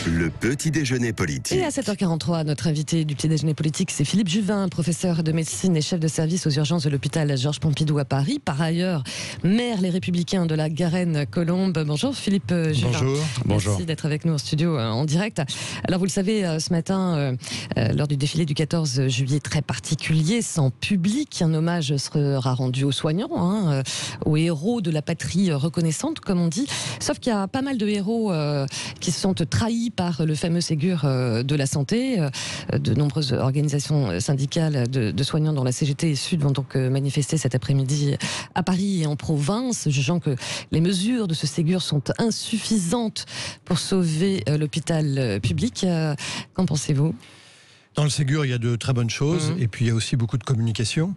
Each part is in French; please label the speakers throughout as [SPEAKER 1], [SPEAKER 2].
[SPEAKER 1] Le petit déjeuner politique.
[SPEAKER 2] Et à 7h43, notre invité du petit déjeuner politique, c'est Philippe Juvin, professeur de médecine et chef de service aux urgences de l'hôpital Georges Pompidou à Paris. Par ailleurs, maire Les Républicains de la Garenne-Colombe. Bonjour Philippe Juvin.
[SPEAKER 3] Bonjour.
[SPEAKER 2] Merci d'être avec nous en studio en direct. Alors vous le savez, ce matin, lors du défilé du 14 juillet très particulier, sans public, un hommage sera rendu aux soignants, aux héros de la patrie reconnaissante, comme on dit. Sauf qu'il y a pas mal de héros qui se sont trahis par le fameux Ségur de la santé. De nombreuses organisations syndicales de soignants dont la CGT et Sud vont donc manifester cet après-midi à Paris et en province, jugeant que les mesures de ce Ségur sont insuffisantes pour sauver l'hôpital public. Qu'en pensez-vous ?
[SPEAKER 3] Dans le Ségur, il y a de très bonnes choses, et puis il y a aussi beaucoup de communication.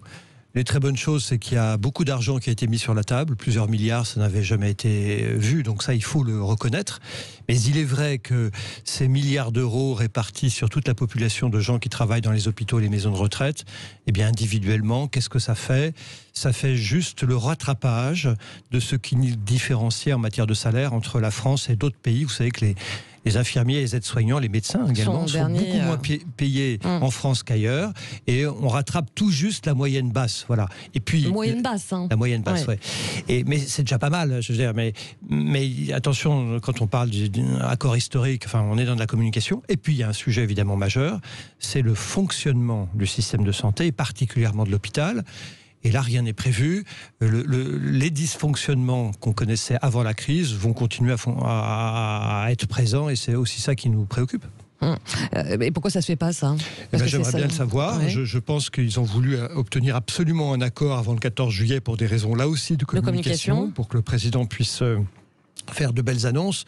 [SPEAKER 3] Les très bonnes choses, c'est qu'il y a beaucoup d'argent qui a été mis sur la table, plusieurs milliards, ça n'avait jamais été vu, donc ça, il faut le reconnaître. Mais il est vrai que ces milliards d'euros répartis sur toute la population de gens qui travaillent dans les hôpitaux et les maisons de retraite, eh bien individuellement, qu'est-ce que ça fait ? Ça fait juste le rattrapage de ce qui nous différencie en matière de salaire entre la France et d'autres pays. Vous savez que les infirmiers, les aides-soignants, les médecins également sont beaucoup moins payés en France qu'ailleurs, et on rattrape tout juste la moyenne basse, voilà. Et puis
[SPEAKER 2] moyenne basse,
[SPEAKER 3] la moyenne basse, ouais. Mais c'est déjà pas mal, je veux dire. Mais attention, quand on parle d'un accord historique, enfin, on est dans de la communication. Et puis il y a un sujet évidemment majeur, c'est le fonctionnement du système de santé, et particulièrement de l'hôpital. Et là, rien n'est prévu. Les dysfonctionnements qu'on connaissait avant la crise vont continuer à être présents, et c'est aussi ça qui nous préoccupe.
[SPEAKER 2] Et pourquoi ça se fait pas, ça ?
[SPEAKER 3] J'aimerais bien le savoir. Ouais. Je pense qu'ils ont voulu obtenir absolument un accord avant le 14 juillet pour des raisons là aussi de communication. Pour que le président puisse faire de belles annonces.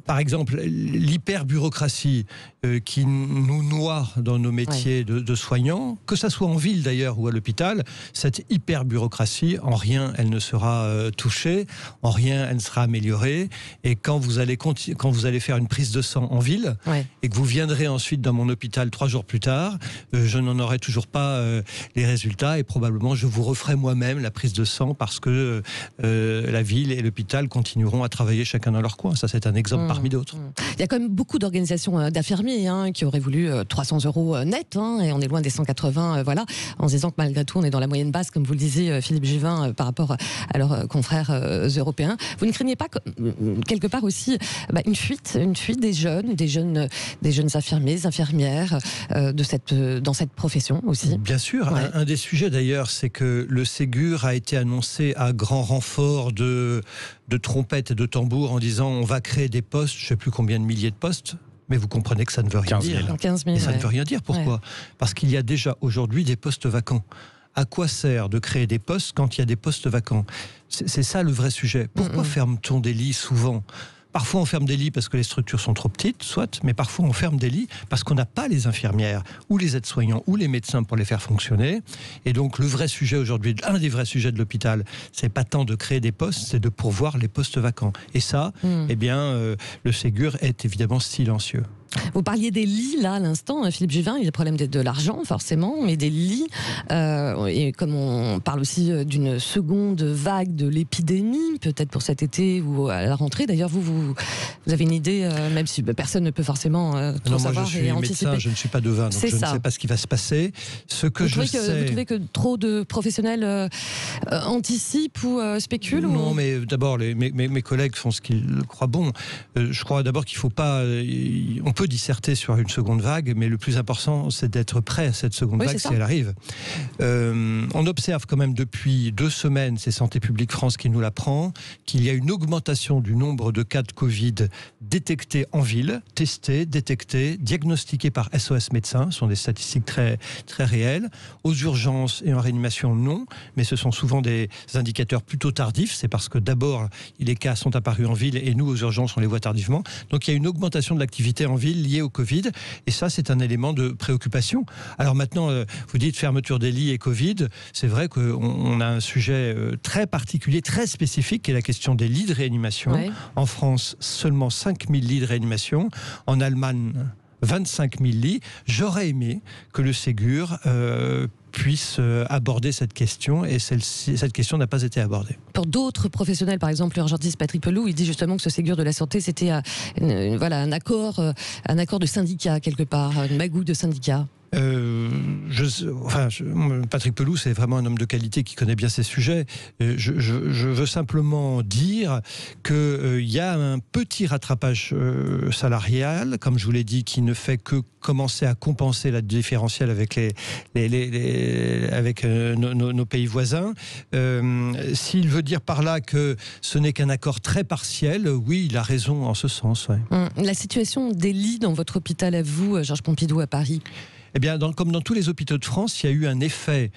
[SPEAKER 3] Par exemple, l'hyper-bureaucratie qui nous noie dans nos métiers de soignants, que ça soit en ville d'ailleurs ou à l'hôpital, cette hyper-bureaucratie, en rien elle ne sera touchée, en rien elle ne sera améliorée. Et quand vous allez faire une prise de sang en ville, et que vous viendrez ensuite dans mon hôpital 3 jours plus tard, je n'en aurai toujours pas les résultats, et probablement je vous referai moi-même la prise de sang parce que la ville et l'hôpital continueront à travailler chacun dans leur coin. Ça, c'est un exemple parmi d'autres.
[SPEAKER 2] Il y a quand même beaucoup d'organisations d'infirmiers qui auraient voulu 300 euros net, et on est loin des 180, voilà, en se disant que malgré tout on est dans la moyenne basse, comme vous le disiez Philippe Juvin, par rapport à leurs confrères européens. Vous ne craignez pas quelque part aussi une fuite des jeunes infirmiers, infirmières dans cette profession aussi ?
[SPEAKER 3] Bien sûr, un des sujets d'ailleurs, c'est que le Ségur a été annoncé à grand renfort de trompettes et de tambours en disant on va créer des postes, je ne sais plus combien de milliers de postes. Mais vous comprenez que ça ne veut rien dire.
[SPEAKER 2] 15 000,
[SPEAKER 3] et ça ne veut rien dire. Pourquoi ? Parce qu'il y a déjà aujourd'hui des postes vacants. À quoi sert de créer des postes quand il y a des postes vacants ? C'est ça le vrai sujet. Pourquoi ferme-t-on des lits souvent ? Parfois, on ferme des lits parce que les structures sont trop petites, soit, mais parfois, on ferme des lits parce qu'on n'a pas les infirmières, ou les aides-soignants, ou les médecins pour les faire fonctionner. Et donc, le vrai sujet aujourd'hui, un des vrais sujets de l'hôpital, c'est pas tant de créer des postes, c'est de pourvoir les postes vacants. Et ça, le Ségur est évidemment silencieux.
[SPEAKER 2] Vous parliez des lits là à l'instant, Philippe Juvin, il y a le problème de l'argent forcément, mais des lits, et comme on parle aussi d'une seconde vague de l'épidémie, peut-être pour cet été ou à la rentrée. D'ailleurs, vous avez une idée, même si personne ne peut forcément tout savoir
[SPEAKER 3] moi je suis
[SPEAKER 2] et anticiper.
[SPEAKER 3] Médecin, je ne suis pas devin, donc je ne sais pas ce qui va se passer.
[SPEAKER 2] Vous trouvez que trop de professionnels anticipent ou spéculent ?
[SPEAKER 3] Non, mais d'abord, mes collègues font ce qu'ils croient bon. Je crois d'abord qu'il ne faut pas... On peut disserter sur une seconde vague, mais le plus important, c'est d'être prêt à cette seconde vague si elle arrive. On observe quand même depuis 2 semaines, c'est Santé publique France qui nous l'apprend, qu'il y a une augmentation du nombre de cas de Covid détectés en ville, testés, détectés, diagnostiqués par SOS Médecins. Ce sont des statistiques très, très réelles. Aux urgences et en réanimation, non, mais ce sont souvent des indicateurs plutôt tardifs. C'est parce que d'abord, les cas sont apparus en ville et nous, aux urgences, on les voit tardivement. Donc il y a une augmentation de l'activité en ville liée au Covid, et ça, c'est un élément de préoccupation. Alors maintenant, vous dites fermeture des lits et Covid, c'est vrai qu'on a un sujet très particulier, très spécifique, qui est la question des lits de réanimation. En France, seulement 5 000 lits de réanimation. En Allemagne, 25 000 lits. J'aurais aimé que le Ségur puisse aborder cette question, et cette question n'a pas été abordée.
[SPEAKER 2] Pour d'autres professionnels, par exemple l'urgentiste Patrick Pelloux, il dit justement que ce Ségur de la santé, c'était un accord de syndicat quelque part, une magouille de syndicat.
[SPEAKER 3] Patrick Pelloux, c'est vraiment un homme de qualité qui connaît bien ces sujets. Je veux simplement dire qu'il y a un petit rattrapage salarial, comme je vous l'ai dit, qui ne fait que commencer à compenser la différentielle avec nos pays voisins. S'il veut dire par là que ce n'est qu'un accord très partiel, oui, il a raison en ce sens. Ouais.
[SPEAKER 2] La situation des lits dans votre hôpital à vous, Georges Pompidou à Paris?
[SPEAKER 3] Eh bien, comme dans tous les hôpitaux de France, il y a eu un effet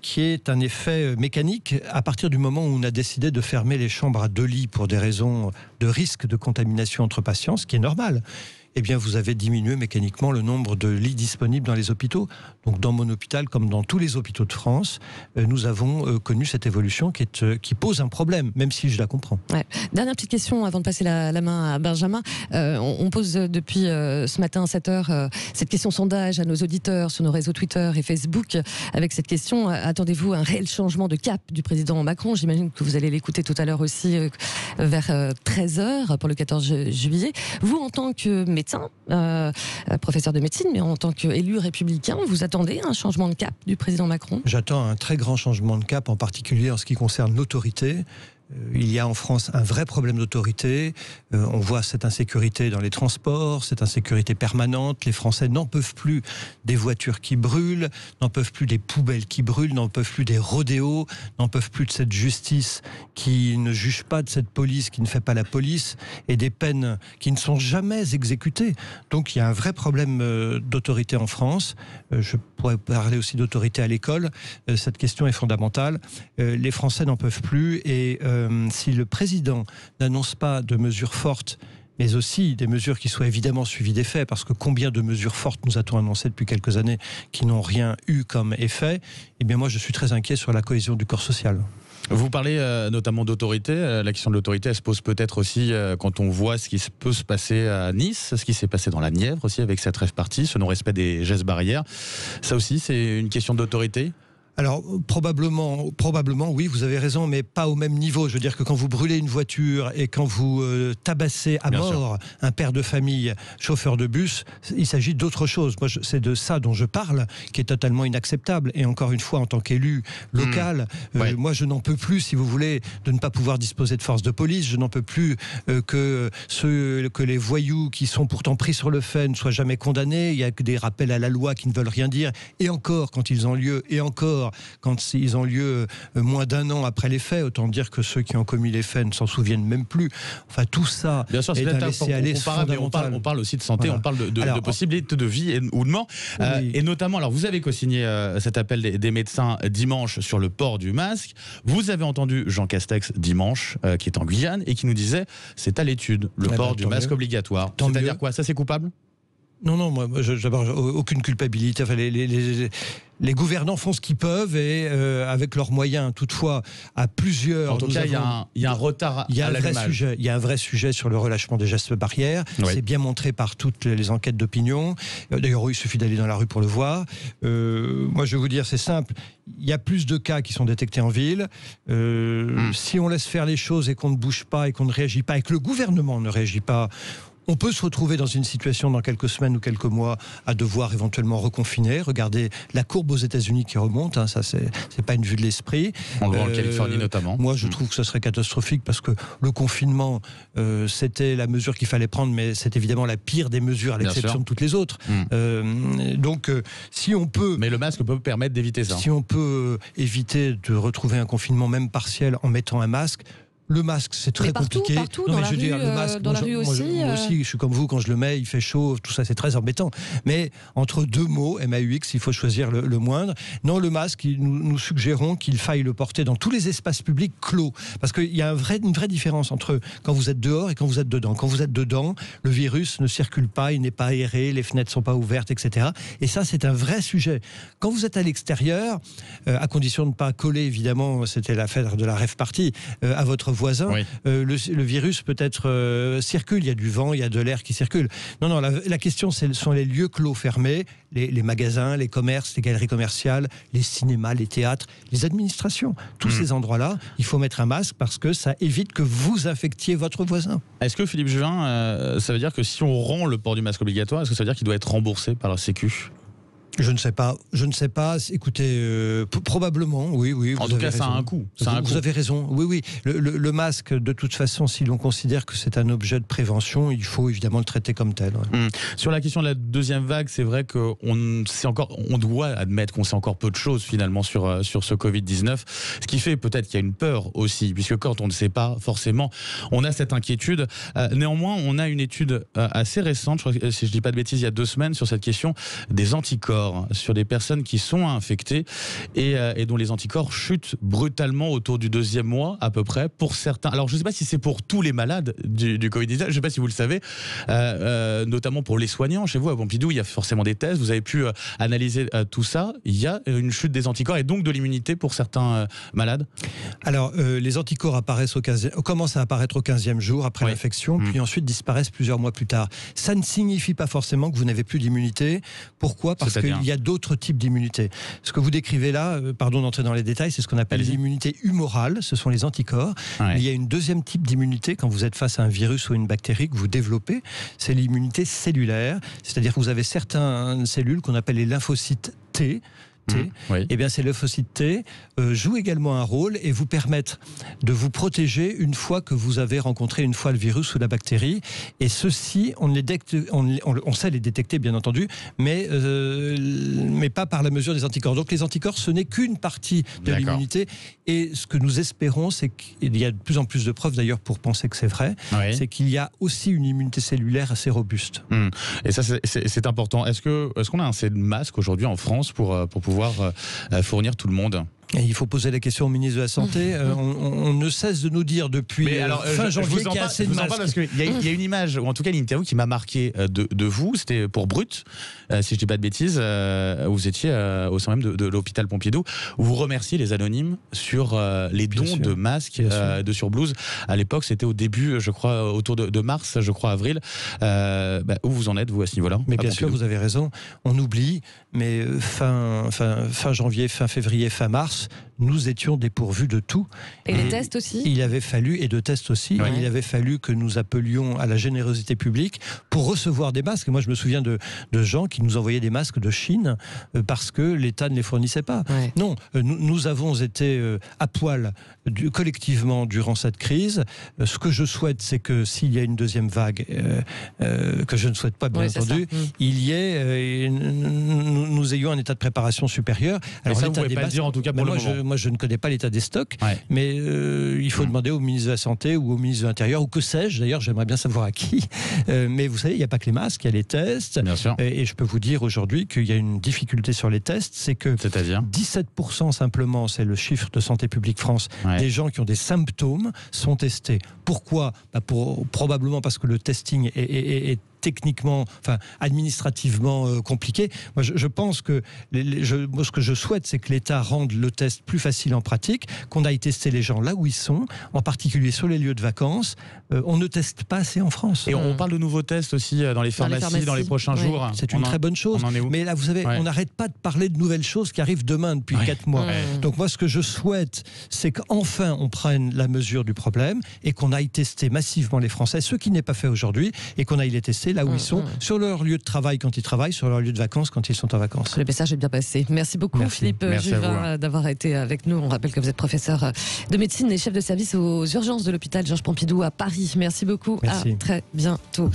[SPEAKER 3] qui est un effet mécanique à partir du moment où on a décidé de fermer les chambres à 2 lits pour des raisons de risque de contamination entre patients, ce qui est normal. Eh bien, vous avez diminué mécaniquement le nombre de lits disponibles dans les hôpitaux. Donc, dans mon hôpital, comme dans tous les hôpitaux de France, nous avons connu cette évolution qui pose un problème, même si je la comprends.
[SPEAKER 2] Ouais. Dernière petite question avant de passer la main à Benjamin. On pose depuis ce matin à 7h cette question sondage à nos auditeurs sur nos réseaux Twitter et Facebook. Avec cette question, attendez-vous un réel changement de cap du président Macron? J'imagine que vous allez l'écouter tout à l'heure aussi vers 13h pour le 14 juillet. Vous, en tant que médecin, professeur de médecine, mais en tant qu'élu républicain, vous attendez un changement de cap du président Macron?
[SPEAKER 3] J'attends un très grand changement de cap, en particulier en ce qui concerne l'autorité. Il y a en France un vrai problème d'autorité. On voit cette insécurité dans les transports, cette insécurité permanente. Les Français n'en peuvent plus des voitures qui brûlent, n'en peuvent plus des poubelles qui brûlent, n'en peuvent plus des rodéos, n'en peuvent plus de cette justice qui ne juge pas, de cette police qui ne fait pas la police, et des peines qui ne sont jamais exécutées. Donc il y a un vrai problème d'autorité en France. Je pourrais parler aussi d'autorité à l'école. Cette question est fondamentale. Les Français n'en peuvent plus, et si le président n'annonce pas de mesures fortes, mais aussi des mesures qui soient évidemment suivies d'effets, parce que combien de mesures fortes nous a-t-on annoncées depuis quelques années qui n'ont rien eu comme effet? Eh bien moi je suis très inquiet sur la cohésion du corps social.
[SPEAKER 4] Vous parlez notamment d'autorité. La question de l'autorité, elle se pose peut-être aussi quand on voit ce qui peut se passer à Nice, ce qui s'est passé dans la Nièvre aussi avec cette rave-party, ce non-respect des gestes barrières. Ça aussi, c'est une question d'autorité?
[SPEAKER 3] Alors, probablement, oui, vous avez raison, mais pas au même niveau. Je veux dire que quand vous brûlez une voiture et quand vous tabassez à mort un père de famille, chauffeur de bus, il s'agit d'autre chose. Moi, c'est de ça dont je parle, qui est totalement inacceptable. Et encore une fois, en tant qu'élu local, moi, je n'en peux plus, si vous voulez, de ne pas pouvoir disposer de forces de police. Je n'en peux plus que les voyous qui sont pourtant pris sur le fait ne soient jamais condamnés. Il y a que des rappels à la loi qui ne veulent rien dire. Et encore, quand ils ont lieu, et encore, quand ils ont lieu moins d'1 an après les faits, autant dire que ceux qui ont commis les faits ne s'en souviennent même plus. Enfin, tout ça
[SPEAKER 4] bien sûr,
[SPEAKER 3] est un laisser-aller fondamental.
[SPEAKER 4] On parle aussi de santé, on parle de possibilités de vie ou de mort. Oui. Et notamment, alors vous avez co-signé cet appel des médecins dimanche sur le port du masque. Vous avez entendu Jean Castex dimanche, qui est en Guyane, et qui nous disait c'est à l'étude, le port du masque obligatoire. C'est-à-dire quoi? Ça, c'est coupable?
[SPEAKER 3] Non, moi, d'abord, aucune culpabilité. Enfin, les gouvernants font ce qu'ils peuvent, et avec leurs moyens. Toutefois, à plusieurs...
[SPEAKER 4] En tout cas, il y a un retard à l'allumage.
[SPEAKER 3] Il y a un vrai sujet sur le relâchement des gestes barrières. Oui. C'est bien montré par toutes les enquêtes d'opinion. D'ailleurs, il suffit d'aller dans la rue pour le voir. Moi, je vais vous dire, c'est simple. Il y a plus de cas qui sont détectés en ville. Si on laisse faire les choses et qu'on ne bouge pas et qu'on ne réagit pas, et que le gouvernement ne réagit pas, on peut se retrouver dans une situation dans quelques semaines ou quelques mois à devoir éventuellement reconfiner. Regardez la courbe aux États-Unis qui remonte, hein, ça c'est pas une vue de l'esprit.
[SPEAKER 4] On le voit en Californie notamment.
[SPEAKER 3] Moi je trouve que ce serait catastrophique, parce que le confinement c'était la mesure qu'il fallait prendre, mais c'est évidemment la pire des mesures à l'exception de toutes les autres. Donc si on peut...
[SPEAKER 4] Mais le masque peut permettre d'éviter ça.
[SPEAKER 3] Si on peut éviter de retrouver un confinement même partiel en mettant un masque, le masque, c'est très compliqué.
[SPEAKER 2] Partout, dans la rue aussi.
[SPEAKER 3] Moi aussi, je suis comme vous, quand je le mets, il fait chaud, tout ça, c'est très embêtant. Mais entre deux mots, MAUX, il faut choisir le moindre. Non, le masque, nous suggérons qu'il faille le porter dans tous les espaces publics clos. Parce qu'il y a une vraie différence entre quand vous êtes dehors et quand vous êtes dedans. Quand vous êtes dedans, le virus ne circule pas, il n'est pas aéré, les fenêtres ne sont pas ouvertes, etc. Et ça, c'est un vrai sujet. Quand vous êtes à l'extérieur, à condition de ne pas coller, évidemment, c'était l'affaire de la rave party, à votre voisin, le virus peut-être circule, il y a du vent, il y a de l'air qui circule. Non, la question, ce sont les lieux clos fermés, les magasins, les commerces, les galeries commerciales, les cinémas, les théâtres, les administrations. Tous ces endroits-là, il faut mettre un masque parce que ça évite que vous infectiez votre voisin.
[SPEAKER 4] Est-ce que, Philippe Juvin, ça veut dire que si on rend le port du masque obligatoire, est-ce que ça veut dire qu'il doit être remboursé par la Sécu ?
[SPEAKER 3] Je ne sais pas. Écoutez, probablement, oui.
[SPEAKER 4] En tout cas, ça a un coût.
[SPEAKER 3] Vous avez raison. Oui. Le masque, de toute façon, si l'on considère que c'est un objet de prévention, il faut évidemment le traiter comme tel.
[SPEAKER 4] Sur la question de la deuxième vague, c'est vrai qu'on doit admettre qu'on sait encore peu de choses finalement sur ce Covid-19. Ce qui fait peut-être qu'il y a une peur aussi, puisque quand on ne sait pas, forcément, on a cette inquiétude. Néanmoins, on a une étude assez récente, je crois que, si je ne dis pas de bêtises, il y a 2 semaines, sur cette question des anticorps, sur des personnes qui sont infectées et dont les anticorps chutent brutalement autour du 2e mois à peu près pour certains. Alors je ne sais pas si c'est pour tous les malades du Covid-19, je ne sais pas si vous le savez, notamment pour les soignants. Chez vous à Pompidou, il y a forcément des tests, vous avez pu analyser tout ça. Il y a une chute des anticorps et donc de l'immunité pour certains malades.
[SPEAKER 3] Alors les anticorps commencent à apparaître au 15e jour après l'infection, puis ensuite disparaissent plusieurs mois plus tard. Ça ne signifie pas forcément que vous n'avez plus d'immunité. Pourquoi ? Parce qu'il y a d'autres types d'immunité. Ce que vous décrivez là, pardon d'entrer dans les détails, c'est ce qu'on appelle l'immunité humorale, ce sont les anticorps. Mais il y a une deuxième type d'immunité quand vous êtes face à un virus ou une bactérie que vous développez, c'est l'immunité cellulaire, c'est-à-dire que vous avez certaines cellules qu'on appelle les lymphocytes T. Eh bien, ces lymphocytes T jouent également un rôle et vous permettent de vous protéger une fois que vous avez rencontré une fois le virus ou la bactérie. Et ceux-ci, on sait les détecter bien entendu, mais pas par la mesure des anticorps. Donc les anticorps, ce n'est qu'une partie de l'immunité. Et ce que nous espérons, c'est qu'il y a de plus en plus de preuves d'ailleurs pour penser que c'est vrai, c'est qu'il y a aussi une immunité cellulaire assez robuste.
[SPEAKER 4] Et ça, c'est important. Est-ce qu'on a assez de masques aujourd'hui en France pour pouvoir fournir tout le monde ?
[SPEAKER 3] Et il faut poser la question au ministre de la Santé. On ne cesse de nous dire depuis fin janvier qu'il y a assez de masques.
[SPEAKER 4] Parce qu'il y a une image, ou en tout cas une interview qui m'a marqué de vous, c'était pour Brut, si je ne dis pas de bêtises, vous étiez au sein même de l'hôpital Pompidou, où vous remerciez les anonymes sur les dons de masques, de surblouses. À l'époque, c'était au début, je crois, autour de mars, je crois, avril. Où vous en êtes, vous, à ce niveau-là ?
[SPEAKER 3] Mais bien sûr, vous avez raison. On oublie, mais fin janvier, fin février, fin mars, nous étions dépourvus de tout.
[SPEAKER 2] Et les tests aussi ?
[SPEAKER 3] Il avait fallu, et de tests aussi, il avait fallu que nous appelions à la générosité publique pour recevoir des masques. Et moi, je me souviens de gens qui nous envoyaient des masques de Chine parce que l'État ne les fournissait pas. Non, nous avons été à poil collectivement durant cette crise. Ce que je souhaite, c'est que s'il y a une deuxième vague, que je ne souhaite pas, bien entendu, il y ait, nous ayons un état de préparation supérieur.
[SPEAKER 4] Alors, ça, vous ne pouvez pas le dire en tout cas pour
[SPEAKER 3] moi, je ne connais pas l'état des stocks, mais il faut demander au ministre de la Santé ou au ministre de l'Intérieur, ou que sais-je, d'ailleurs, j'aimerais bien savoir à qui. Mais vous savez, il n'y a pas que les masques, il y a les tests.
[SPEAKER 4] Bien sûr.
[SPEAKER 3] Et je peux vous dire aujourd'hui qu'il y a une difficulté sur les tests, c'est que 17% simplement, c'est le chiffre de Santé publique France, des gens qui ont des symptômes sont testés. Pourquoi ? Probablement parce que le testing est techniquement, administrativement compliqué. Moi, je pense que ce que je souhaite, c'est que l'État rende le test plus facile en pratique, qu'on aille tester les gens là où ils sont, en particulier sur les lieux de vacances. On ne teste pas assez en France.
[SPEAKER 4] Et on parle de nouveaux tests aussi dans les pharmacies dans les prochains jours.
[SPEAKER 3] C'est une très bonne chose. Mais là, vous savez, on n'arrête pas de parler de nouvelles choses qui arrivent demain depuis 4 mois. Donc moi, ce que je souhaite, c'est qu'enfin on prenne la mesure du problème et qu'on aille tester massivement les Français, ce qui n'est pas fait aujourd'hui, et qu'on aille les tester là où ils sont, sur leur lieu de travail quand ils travaillent, sur leur lieu de vacances quand ils sont en vacances.
[SPEAKER 2] Le message est bien passé. Merci beaucoup Philippe Juvin d'avoir été avec nous. On rappelle que vous êtes professeur de médecine et chef de service aux urgences de l'hôpital Georges Pompidou à Paris. Merci beaucoup. À très bientôt.